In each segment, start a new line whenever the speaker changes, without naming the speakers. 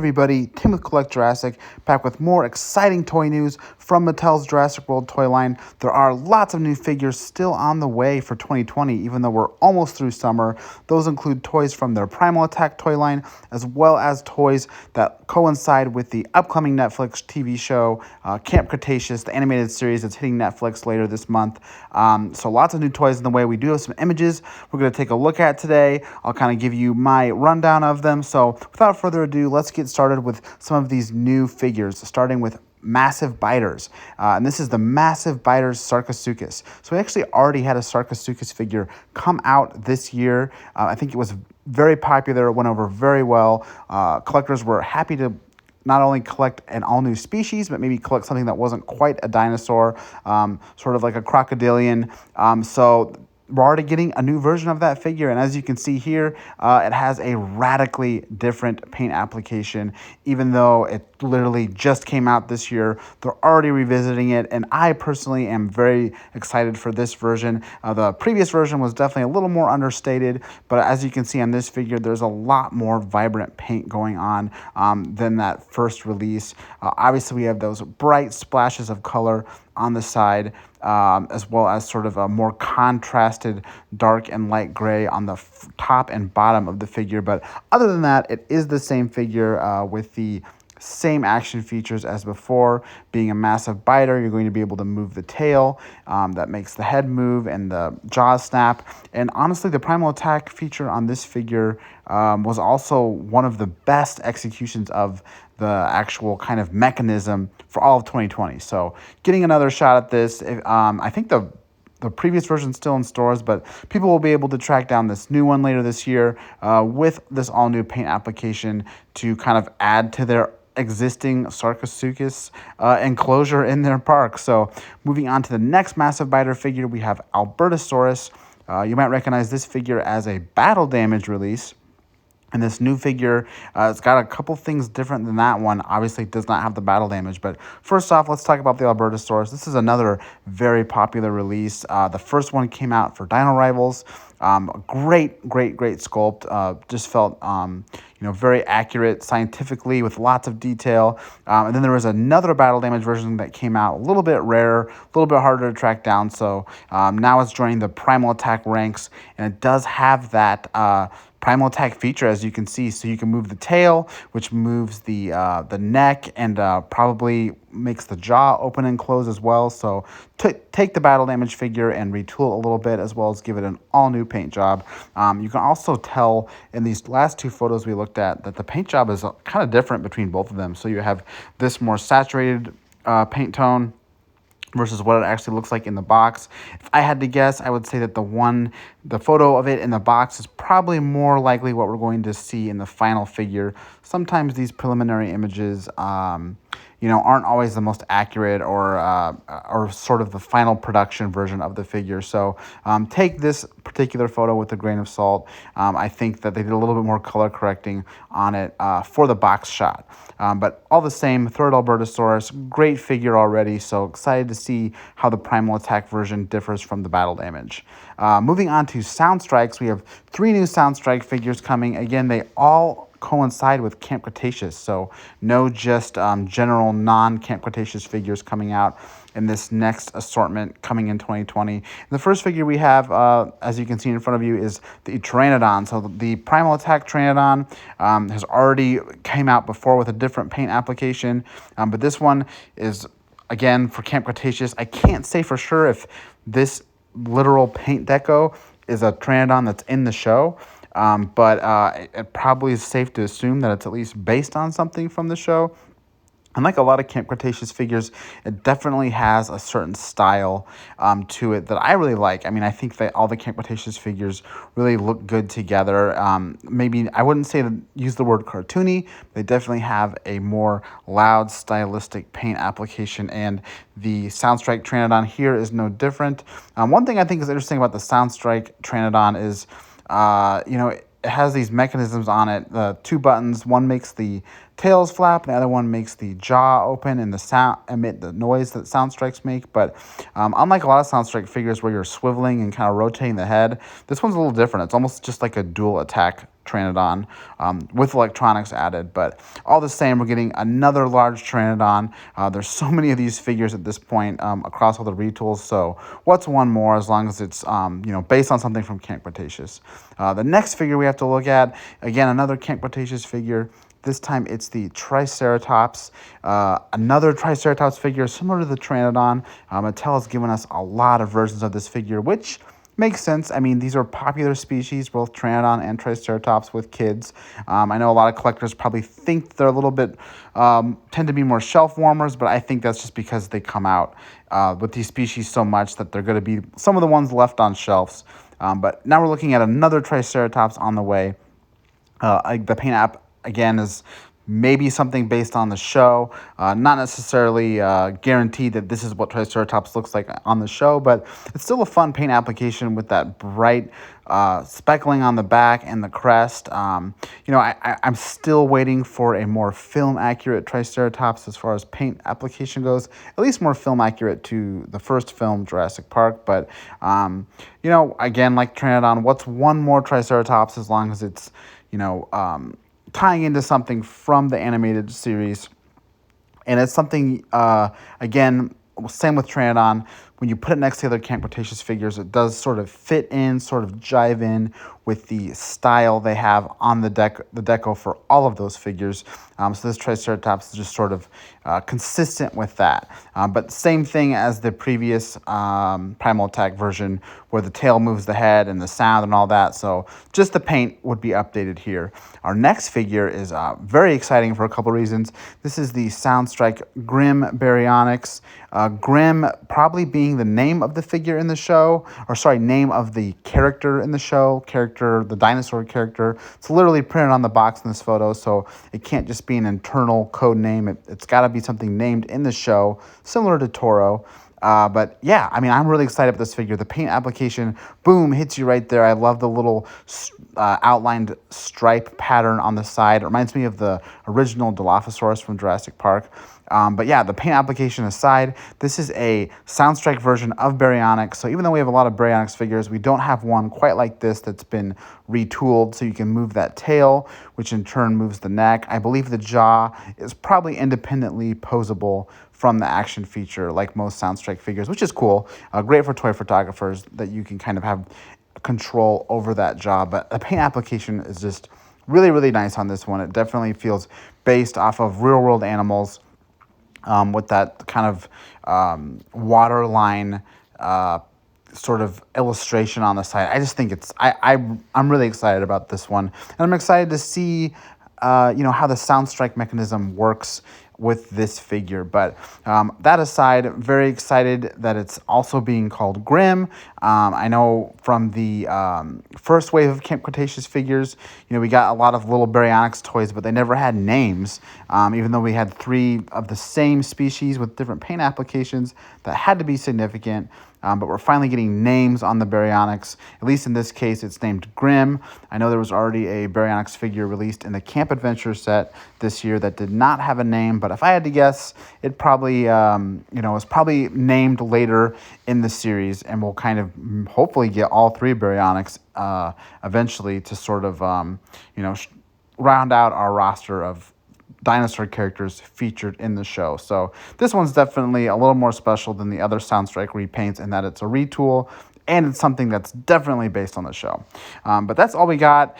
everybody, Tim with Collect Jurassic, back with more exciting toy news from Mattel's Jurassic World toy line. There are lots of new figures still on the way for 2020, even though we're almost through summer. Those include toys from their Primal Attack toy line, as well as toys that coincide with the upcoming Netflix TV show, Camp Cretaceous, the animated series that's hitting Netflix later this month. So lots of new toys in the way. We do have some images we're going to take a look at today. I'll kind of give you my rundown of them. So without further ado, let's get started with some of these new figures, starting with massive biters. And this is the massive biters Sarcosuchus. So we actually already had a Sarcosuchus figure come out this year. I think it was very popular. It went over very well. Collectors were happy to not only collect an all-new species, but maybe collect something that wasn't quite a dinosaur, sort of like a crocodilian. So we're already getting a new version of that figure, and as you can see here, it has a radically different paint application. Even though it literally just came out this year, they're already revisiting it, and I personally am very excited for this version. The previous version was definitely a little more understated, but as you can see on this figure, there's a lot more vibrant paint going on than that first release. Obviously, we have those bright splashes of color on the side, as well as sort of a more contrasted dark and light gray on the top and bottom of the figure. But other than that, it is the same figure with the same action features as before. Being a massive biter, you're going to be able to move the tail. That makes the head move and the jaws snap. And honestly, the Primal Attack feature on this figure was also one of the best executions of the actual kind of mechanism for all of 2020. So getting another shot at this, I think the previous version's still in stores, but people will be able to track down this new one later this year with this all-new paint application to kind of add to their existing Sarcosuchus enclosure in their park. So moving on to the next massive biter figure, we have Albertosaurus. You might recognize this figure as a battle damage release. And this new figure, it's got a couple things different than that one. Obviously, it does not have the battle damage. But first off, let's talk about the Albertosaurus. This is another very popular release. The first one came out for Dino Rivals. Great sculpt. Just felt, very accurate scientifically with lots of detail. And then there was another battle damage version that came out a little bit rarer, a little bit harder to track down. So now it's joining the Primal Attack ranks, and it does have that Primal Attack feature, as you can see. So you can move the tail, which moves the neck and probably makes the jaw open and close as well. So take the battle damage figure and retool a little bit, as well as give it an all-new paint job. You can also tell in these last two photos we looked at that the paint job is kind of different between both of them. So you have this more saturated paint tone versus what it actually looks like in the box. If I had to guess, I would say that the photo of it in the box is probably more likely what we're going to see in the final figure. Sometimes these preliminary images, aren't always the most accurate or sort of the final production version of the figure. So take this particular photo with a grain of salt. I think that they did a little bit more color correcting on it for the box shot. But all the same, third Albertosaurus, great figure already. So excited to see how the Primal Attack version differs from the battle damage. Moving on to Sound Strikes, we have 3 new Sound Strike figures coming. Again, they all coincide with Camp Cretaceous, so no just general non-Camp Cretaceous figures coming out in this next assortment coming in 2020. And the first figure we have, as you can see in front of you, is the Pteranodon. So the Primal Attack Pteranodon has already came out before with a different paint application, but this one is, again, for Camp Cretaceous. I can't say for sure if this literal paint deco is a Pteranodon that's in the show, but it probably is safe to assume that it's at least based on something from the show. And like a lot of Camp Cretaceous figures, it definitely has a certain style to it that I really like. I mean, I think that all the Camp Cretaceous figures really look good together. Maybe I wouldn't say use the word cartoony. They definitely have a more loud, stylistic paint application, and the Soundstrike Pteranodon here is no different. One thing I think is interesting about the Soundstrike Pteranodon is, it has these mechanisms on it, the 2 buttons. One makes the tails flap, and the other one makes the jaw open and the sound emit the noise that sound strikes make. But unlike a lot of sound strike figures where you're swiveling and kind of rotating the head, this one's a little different. It's almost just like a dual attack Pteranodon with electronics added. But all the same, we're getting another large Pteranodon. There's so many of these figures at this point across all the retools. So what's one more as long as it's based on something from Camp Cretaceous. The next figure we have to look at, again, another Camp Cretaceous figure. This time it's the Triceratops, another Triceratops figure similar to the Pteranodon. Mattel has given us a lot of versions of this figure, which makes sense. I mean, these are popular species, both Pteranodon and Triceratops with kids. I know a lot of collectors probably think they're a little bit, tend to be more shelf warmers, but I think that's just because they come out with these species so much that they're going to be some of the ones left on shelves. But now we're looking at another Triceratops on the way. The paint app, again, is maybe something based on the show. Not necessarily guaranteed that this is what Triceratops looks like on the show, but it's still a fun paint application with that bright speckling on the back and the crest. I'm still waiting for a more film-accurate Triceratops as far as paint application goes, at least more film-accurate to the first film, Jurassic Park. But, again, like Pteranodon, what's one more Triceratops as long as it's, tying into something from the animated series. And it's something, again, same with Pteranodon. When you put it next to the other Camp Cretaceous figures, it does sort of fit in, sort of jive in with the style they have on the deco for all of those figures. So this Triceratops is just sort of consistent with that. But same thing as the previous Primal Attack version, where the tail moves the head and the sound and all that. So just the paint would be updated here. Our next figure is very exciting for a couple reasons. This is the Soundstrike Grim Baryonyx. Grim probably being the name of the figure in the show, name of the character in the show, the dinosaur character. It's literally printed on the box in this photo, so it can't just be an internal code name. It's got to be something named in the show, similar to Toro. But yeah, I mean, I'm really excited about this figure. The paint application, boom, hits you right there. I love the little outlined stripe pattern on the side. It reminds me of the original Dilophosaurus from Jurassic Park. But yeah, the paint application aside, this is a Soundstrike version of Baryonyx. So even though we have a lot of Baryonyx figures, we don't have one quite like this that's been retooled. So you can move that tail, which in turn moves the neck. I believe the jaw is probably independently posable from the action feature, like most Soundstrike figures, which is cool. Great for toy photographers that you can kind of have control over that jaw. But the paint application is just really, really nice on this one. It definitely feels based off of real-world animals. With that kind of waterline sort of illustration on the side. I just think I'm really excited about this one. And I'm excited to see, how the Soundstrike mechanism works with this figure. But that aside, very excited that it's also being called Grim. I know from the first wave of Camp Cretaceous figures, we got a lot of little Baryonyx toys, but they never had names, even though we had 3 of the same species with different paint applications that had to be significant. But we're finally getting names on the Baryonyx. At least in this case, it's named Grim. I know there was already a Baryonyx figure released in the Camp Adventure set this year that did not have a name. But if I had to guess, it probably, was probably named later in the series. And we'll kind of hopefully get all 3 Baryonyx eventually to sort of, round out our roster of dinosaur characters featured in the show. So this one's definitely a little more special than the other Soundstrike repaints in that it's a retool and it's something that's definitely based on the show. But that's all we got.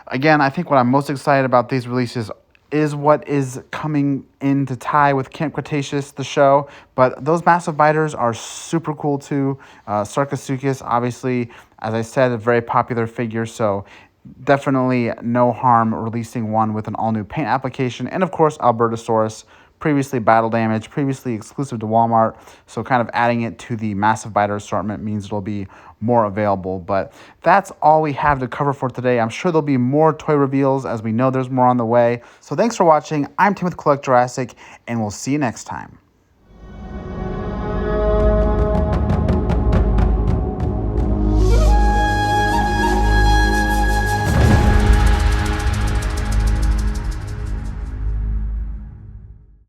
Again, I think what I'm most excited about these releases is what is coming in to tie with Camp Cretaceous, the show. But those massive biters are super cool too. Sarcosuchus, obviously, as I said, a very popular figure. So definitely no harm releasing one with an all-new paint application. And, of course, Albertosaurus, previously battle damage, previously exclusive to Walmart. So kind of adding it to the massive biter assortment means it'll be more available. But that's all we have to cover for today. I'm sure there'll be more toy reveals as we know there's more on the way. So thanks for watching. I'm Tim with Collect Jurassic, and we'll see you next time.